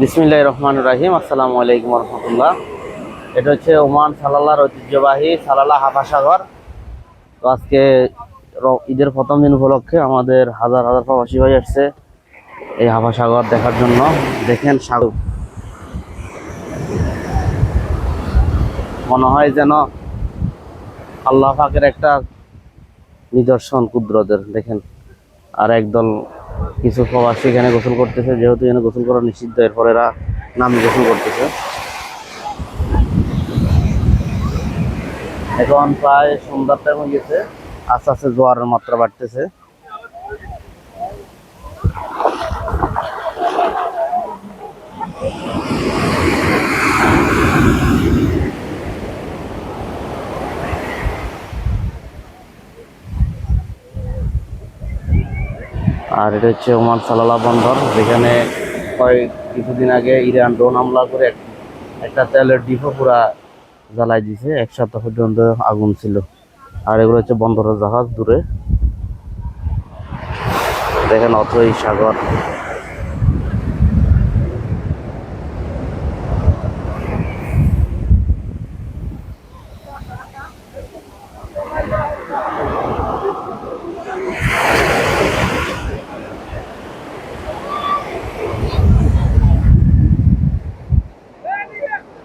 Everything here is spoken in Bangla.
বিসমিল্লাহির রহমানির রহিম। আসসালামু আলাইকুম রহমতুল্লাহ। এটা হচ্ছে ওমান সালালার ঐতিহ্যবাহী সালালা হাফা সাগর। তো আজকে ঈদের প্রথম দিন উপলক্ষে আমাদের হাজার হাজার প্রবাসী ভাই আসছে এই হাফা সাগর দেখার জন্য। দেখেন সাগর মনে হয় যেন আল্লাহ পাকের একটা নিদর্শন কুদরতের। দেখেন আর একদল কিছু প্রবাসী এখানে গোসল করতেছে, যেহেতু এখানে গোসল করা নিষিদ্ধ, এরপর এরা নামে গোসল করতেছে। এখন প্রায় সন্ধ্যার টাইম হয়ে গেছে, আস্তে আস্তে জোয়ারের মাত্রা বাড়তেছে। আর এটা হচ্ছে ওমান সালালা বন্দর, যেখানে কিছুদিন আগে ইরান ড্রোন হামলা করে একটা তেলের ডিপো পুরা জ্বালাই দিছে, 1 সপ্তাহ পর্যন্ত আগুন ছিল। আর এগুলো হচ্ছে বন্দরের জাহাজ দূরে। দেখেন অথই সাগর।